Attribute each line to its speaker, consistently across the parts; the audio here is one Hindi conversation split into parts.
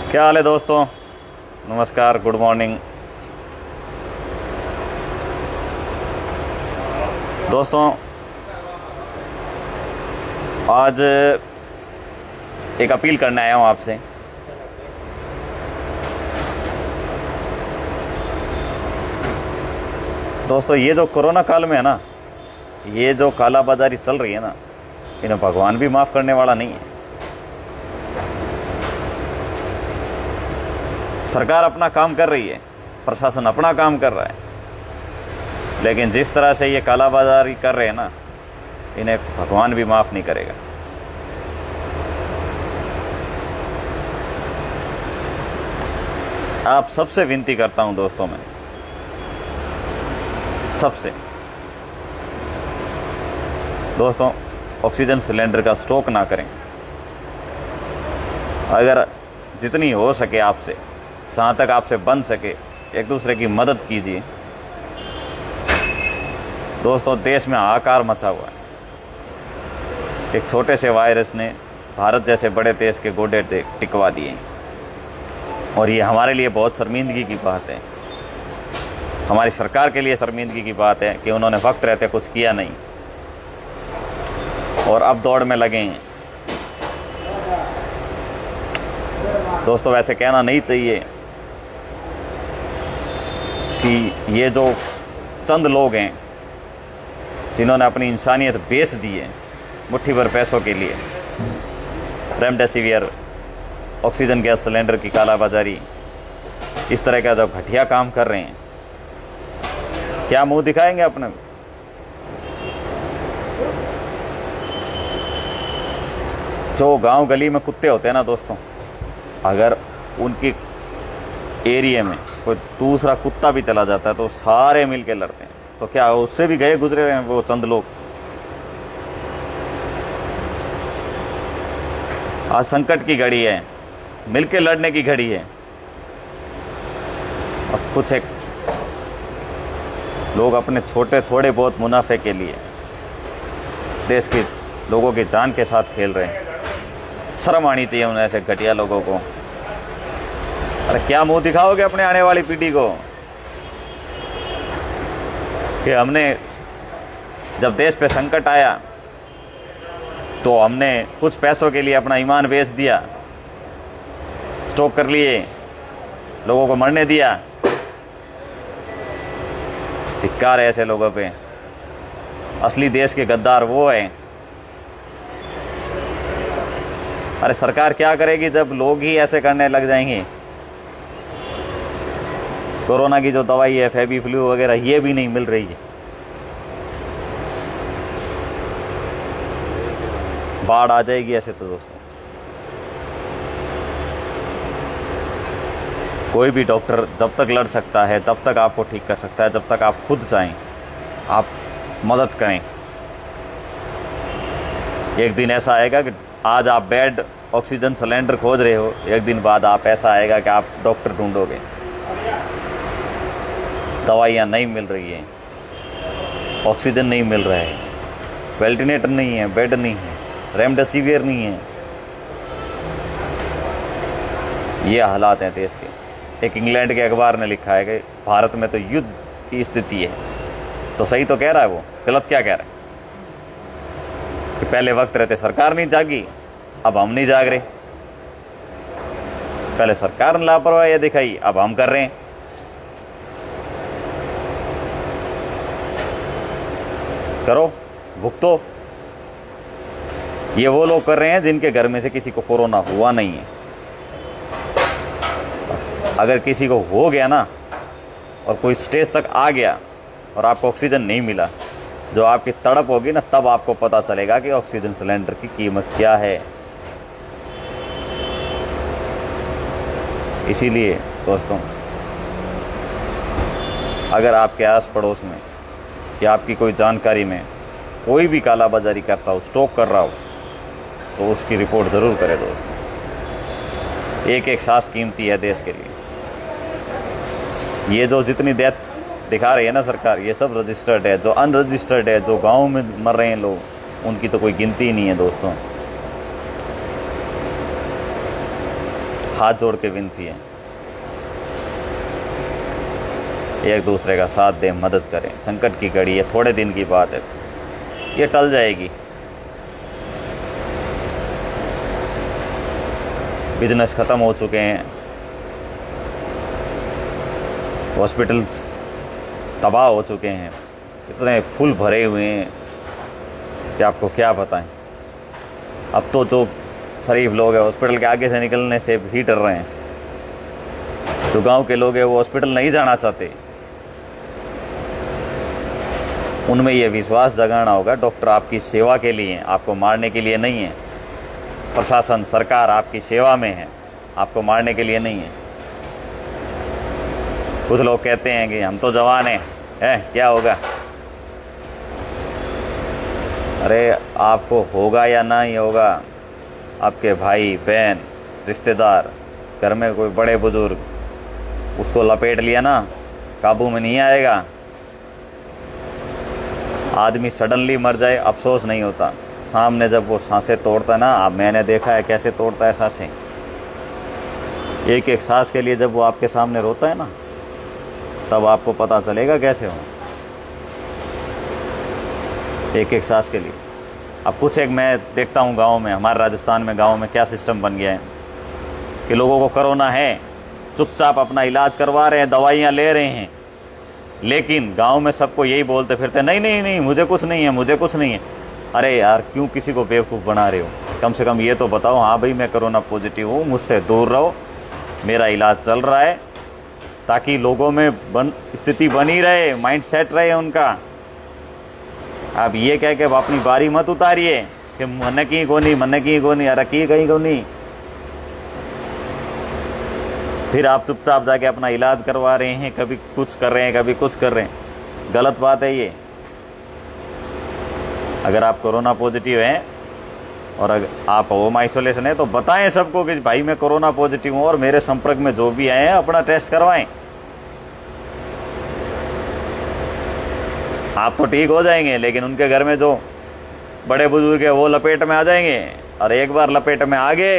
Speaker 1: क्या हाल है दोस्तों। नमस्कार, गुड मॉर्निंग दोस्तों। आज एक अपील करने आया हूँ आपसे। दोस्तों, ये जो कोरोना काल में है ना, ये जो काला बाजारी चल रही है ना, इन्हें भगवान भी माफ़ करने वाला नहीं है। सरकार अपना काम कर रही है, प्रशासन अपना काम कर रहा है, लेकिन जिस तरह से ये काला बाजारी कर रहे हैं ना, इन्हें भगवान भी माफ़ नहीं करेगा। आप सबसे विनती करता हूं दोस्तों, मैं सबसे दोस्तों, ऑक्सीजन सिलेंडर का स्टॉक ना करें। अगर जितनी हो सके आपसे, जहाँ तक आपसे बन सके, एक दूसरे की मदद कीजिए। दोस्तों, देश में हाहाकार मचा हुआ है। एक छोटे से वायरस ने भारत जैसे बड़े देश के गोडे टिकवा दिए, और ये हमारे लिए बहुत शर्मिंदगी की बात है। हमारी सरकार के लिए शर्मिंदगी की बात है कि उन्होंने वक्त रहते कुछ किया नहीं और अब दौड़ में लगे हैं। दोस्तों, वैसे कहना नहीं चाहिए कि ये जो चंद लोग हैं जिन्होंने अपनी इंसानियत बेच दी है मुट्ठी भर पैसों के लिए, रेमडेसिवियर, ऑक्सीजन गैस सिलेंडर की कालाबाजारी, इस तरह का जो घटिया काम कर रहे हैं, क्या मुंह दिखाएंगे अपने? जो गांव गली में कुत्ते होते हैं ना दोस्तों, अगर उनकी एरिया में कोई दूसरा कुत्ता भी चला जाता है तो सारे मिलके लड़ते हैं। तो क्या उससे भी गए गुजरे हैं वो चंद लोग? आज संकट की घड़ी है, मिलके लड़ने की घड़ी है। अब कुछ एक लोग अपने छोटे थोड़े बहुत मुनाफे के लिए देश के लोगों की जान के साथ खेल रहे हैं। शर्म आनी चाहिए उन्हें, ऐसे घटिया लोगों को। अरे क्या मुंह दिखाओगे अपने आने वाली पीढ़ी को कि हमने जब देश पे संकट आया तो हमने कुछ पैसों के लिए अपना ईमान बेच दिया, स्टॉक कर लिए, लोगों को मरने दिया। धिक्कार है ऐसे लोगों पे। असली देश के गद्दार वो हैं। अरे सरकार क्या करेगी जब लोग ही ऐसे करने लग जाएंगे? कोरोना की जो दवाई है, फेबी फ्लू वगैरह, ये भी नहीं मिल रही है। बाढ़ आ जाएगी ऐसे तो दोस्तों। कोई भी डॉक्टर जब तक लड़ सकता है तब तक आपको ठीक कर सकता है, जब तक आप खुद चाहें, आप मदद करें। एक दिन ऐसा आएगा कि आज आप बेड, ऑक्सीजन सिलेंडर खोज रहे हो, एक दिन बाद आप ऐसा आएगा कि आप डॉक्टर ढूंढोगे, दवाइयाँ नहीं मिल रही हैं, ऑक्सीजन नहीं मिल रहा है, वेंटिलेटर नहीं है, बेड नहीं है, रेमडेसिवियर नहीं है। ये हालात हैं देश के। एक इंग्लैंड के अखबार ने लिखा है कि भारत में तो युद्ध की स्थिति है। तो सही तो कह रहा है वो, गलत क्या कह रहा है? कि पहले वक्त रहते सरकार नहीं जागी, अब हम नहीं जाग रहे। पहले सरकार ने लापरवाही दिखाई, अब हम कर रहे हैं। करो, भुगतो। ये वो लोग कर रहे हैं जिनके घर में से किसी को कोरोना हुआ नहीं है। अगर किसी को हो गया ना, और कोई स्टेज तक आ गया और आपको ऑक्सीजन नहीं मिला, जो आपकी तड़प होगी ना, तब आपको पता चलेगा कि ऑक्सीजन सिलेंडर की कीमत क्या है। इसीलिए दोस्तों, अगर आपके आस पड़ोस में या आपकी कोई जानकारी में कोई भी कालाबाजारी करता हो, स्टॉक कर रहा हो, तो उसकी रिपोर्ट ज़रूर करें दोस्तों। एक एक सांस कीमती है देश के लिए। ये जो जितनी डेथ दिखा रही है ना सरकार, ये सब रजिस्टर्ड है। जो अनरजिस्टर्ड है, जो गाँव में मर रहे हैं लोग, उनकी तो कोई गिनती ही नहीं है दोस्तों। हाथ जोड़ के विनती है, एक दूसरे का साथ दें, मदद करें। संकट की घड़ी है, थोड़े दिन की बात है, ये टल जाएगी। बिजनेस ख़त्म हो चुके हैं, हॉस्पिटल्स तबाह हो चुके हैं, इतने फुल भरे हुए हैं कि आपको क्या बताएं। अब तो जो शरीफ लोग हैं हॉस्पिटल के आगे से निकलने से ही डर रहे हैं। जो गांव के लोग हैं वो हॉस्पिटल नहीं जाना चाहते। उनमें ये विश्वास जगाना होगा डॉक्टर आपकी सेवा के लिए हैं, आपको मारने के लिए नहीं है। प्रशासन, सरकार आपकी सेवा में है, आपको मारने के लिए नहीं है। कुछ लोग कहते हैं कि हम तो जवान हैं, क्या होगा। अरे आपको होगा या नहीं होगा, आपके भाई बहन रिश्तेदार घर में कोई बड़े बुजुर्ग, उसको लपेट लिया ना, काबू में नहीं आएगा। आदमी सडनली मर जाए अफसोस नहीं होता, सामने जब वो सांसें तोड़ता है ना, अब मैंने देखा है कैसे तोड़ता है सांसें। एक एक सांस के लिए जब वो आपके सामने रोता है ना, तब आपको पता चलेगा कैसे हो। एक एक सांस के लिए। अब कुछ एक मैं देखता हूँ गाँव में, हमारे राजस्थान में गाँव में क्या सिस्टम बन गया है कि लोगों को कोरोना है, चुपचाप अपना इलाज करवा रहे हैं, दवाइयाँ ले रहे हैं, लेकिन गांव में सबको यही बोलते फिरते, नहीं नहीं नहीं मुझे कुछ नहीं है, मुझे कुछ नहीं है। अरे यार, क्यों किसी को बेवकूफ़ बना रहे हो? कम से कम ये तो बताओ, हाँ भाई मैं कोरोना पॉजिटिव हूँ, मुझसे दूर रहो, मेरा इलाज चल रहा है, ताकि लोगों में स्थिति बनी रहे, माइंड सेट रहे उनका। आप ये कह के अपनी बारी मत उतारिए कि मन की कोनी, मन की कोनी, अरे की कहीं कोनी। फिर आप चुपचाप जाके अपना इलाज करवा रहे हैं, कभी कुछ कर रहे हैं, कभी कुछ कर रहे हैं। गलत बात है ये। अगर आप कोरोना पॉजिटिव हैं और अगर आप होम आइसोलेशन है तो बताएं सबको कि भाई मैं कोरोना पॉजिटिव हूँ और मेरे संपर्क में जो भी आए हैं अपना टेस्ट करवाएं। आप तो ठीक हो जाएंगे, लेकिन उनके घर में जो बड़े बुजुर्ग है वो लपेट में आ जाएंगे, और एक बार लपेट में आ गए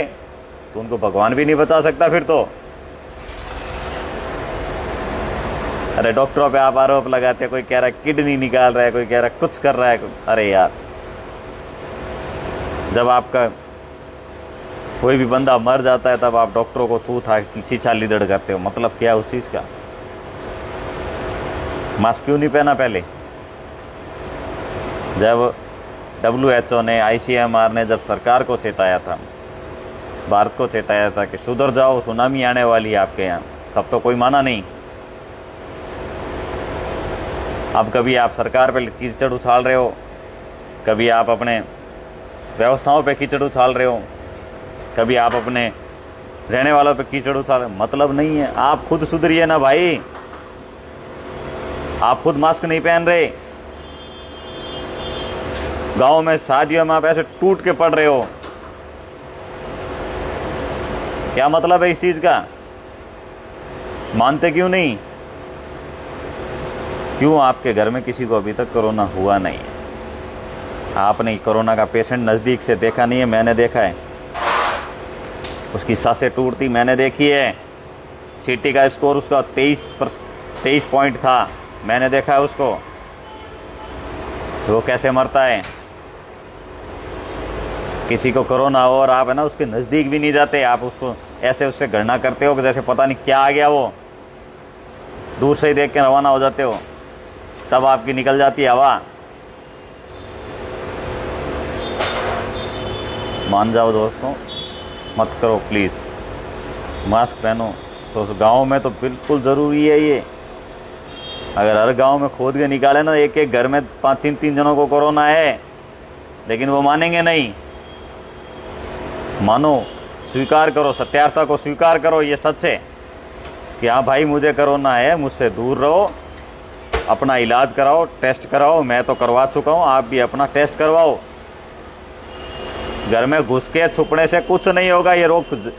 Speaker 1: तो उनको भगवान भी नहीं बचा सकता फिर तो। अरे डॉक्टरों पे आप आरोप लगाते हैं, कोई कह रहा है किडनी निकाल रहा है, कोई कह रहा है कुछ कर रहा है। अरे यार, जब आपका कोई भी बंदा मर जाता है तब आप डॉक्टरों को थू था छीछा लीदड़ करते हो, मतलब क्या उस चीज़ का? मास्क क्यों नहीं पहना पहले? जब WHO ने, ICMR ने जब सरकार को चेताया था, भारत को चेताया था कि सुधर जाओ, सुनामी आने वाली है आपके यहाँ, तब तो कोई माना नहीं। अब कभी आप सरकार पे कीचड़ उछाल रहे हो, कभी आप अपने व्यवस्थाओं पे कीचड़ उछाल रहे हो, कभी आप अपने रहने वालों पे कीचड़ उछाल रहे हो। मतलब नहीं है। आप खुद सुधरिए ना भाई, आप खुद मास्क नहीं पहन रहे। गांव में शादियों में आप ऐसे टूट के पड़ रहे हो, क्या मतलब है इस चीज का? मानते क्यों नहीं? क्यों आपके घर में किसी को अभी तक कोरोना हुआ नहीं है? आपने कोरोना का पेशेंट नज़दीक से देखा नहीं है, मैंने देखा है। उसकी सांसें टूटती मैंने देखी है। CT का स्कोर उसका 23 पॉइंट था, मैंने देखा है उसको। वो कैसे मरता है? किसी को कोरोना हो और आप है ना उसके नज़दीक भी नहीं जाते, आप उसको ऐसे उससे गणना करते हो कि जैसे पता नहीं क्या आ गया, वो दूर से ही देख के रवाना हो जाते हो, तब आपकी निकल जाती है हवा। मान जाओ दोस्तों, मत करो प्लीज़, मास्क पहनो। तो गांव में तो बिल्कुल ज़रूरी है ये। अगर हर गांव में खोद के निकाले ना, एक एक घर में 3 जनों को कोरोना है, लेकिन वो मानेंगे नहीं। मानो, स्वीकार करो, सत्यार्थता को स्वीकार करो, ये सच है कि हाँ भाई मुझे कोरोना है, मुझसे दूर रहो, अपना इलाज कराओ, टेस्ट कराओ। मैं तो करवा चुका हूँ, आप भी अपना टेस्ट करवाओ। घर में घुस के छुपने से कुछ नहीं होगा। ये रोग,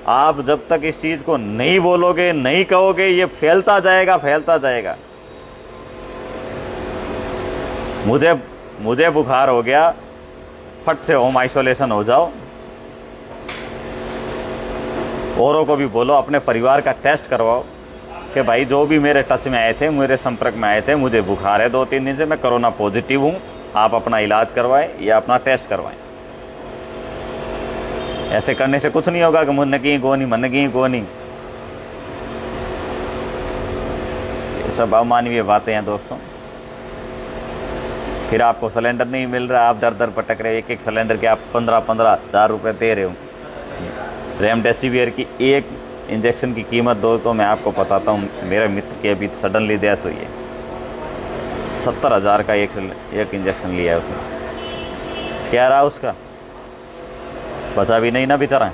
Speaker 1: आप जब तक इस चीज़ को नहीं बोलोगे, नहीं कहोगे, ये फैलता जाएगा, फैलता जाएगा। मुझे बुखार हो गया, फट से होम आइसोलेशन हो जाओ, औरों को भी बोलो, अपने परिवार का टेस्ट करवाओ कि भाई जो भी मेरे टच में आए थे, मेरे संपर्क में आए थे, मुझे बुखार है 2-3 दिन से, मैं कोरोना पॉजिटिव हूँ, आप अपना इलाज करवाएं या अपना टेस्ट करवाएं। ऐसे करने से कुछ नहीं होगा कि मुझे की को नहीं, मन की को नहीं। ये सब अमानवीय बातें हैं दोस्तों। फिर आपको सिलेंडर नहीं मिल रहा, आप दर दर भटक रहे, एक सिलेंडर के आप 15-15 हज़ार रुपये दे रहे हो। रेमडेसिविर की एक इंजेक्शन की कीमत दोस्तों मैं आपको बताता हूँ, मेरे मित्र की अभी सडनली डेथ हुई है, 70,000 का एक इंजेक्शन लिया है उसने। क्या रहा उसका, बचा भी नहीं ना बेचारा।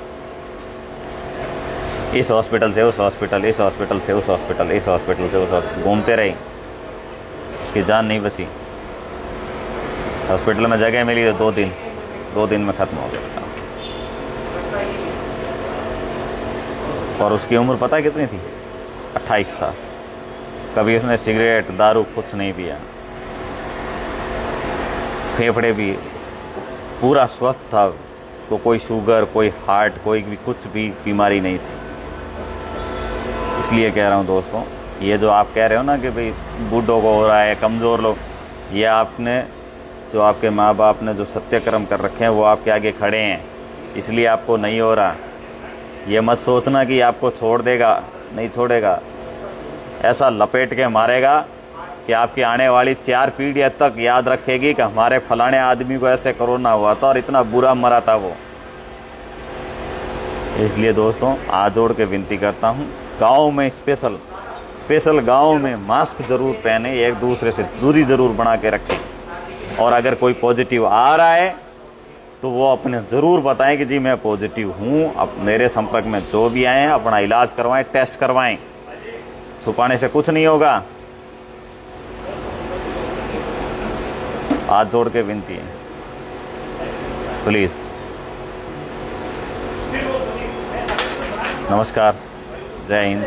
Speaker 1: इस हॉस्पिटल से उस हॉस्पिटल, इस हॉस्पिटल से उस हॉस्पिटल, इस हॉस्पिटल से उस हॉस्पिटल घूमते रहे, उसकी जान नहीं बची। हॉस्पिटल में जगह मिली तो 2 दिन में ख़त्म हो गया। और उसकी उम्र पता है कितनी थी? 28 साल। कभी उसने सिगरेट दारू कुछ नहीं पिया, फेफड़े भी पूरा स्वस्थ था, उसको कोई शुगर, कोई हार्ट, कोई भी कुछ भी बीमारी नहीं थी। इसलिए कह रहा हूँ दोस्तों, ये जो आप कह रहे हो ना कि भाई बूढ़ों को हो रहा है, कमज़ोर लोग, ये आपने जो आपके माँ बाप ने जो सत्यकर्म कर रखे हैं वो आपके आगे खड़े हैं, इसलिए आपको नहीं हो रहा। ये मत सोचना कि आपको छोड़ देगा, नहीं छोड़ेगा। ऐसा लपेट के मारेगा कि आपकी आने वाली 4 पीढ़ियाँ तक याद रखेगी कि हमारे फलाने आदमी को ऐसे कोरोना हुआ था और इतना बुरा मरा था वो। इसलिए दोस्तों हाथ जोड़ के विनती करता हूँ, गाँव में स्पेशल गाँव में मास्क ज़रूर पहने, एक दूसरे से दूरी ज़रूर बना के रखें। और अगर कोई पॉजिटिव आ रहा है तो वो अपने ज़रूर बताएं कि जी मैं पॉजिटिव हूँ। अब मेरे संपर्क में जो भी आए हैं अपना इलाज करवाएं, टेस्ट करवाएं, छुपाने से कुछ नहीं होगा। हाथ जोड़ के विनती है, प्लीज़। नमस्कार, जय हिंद।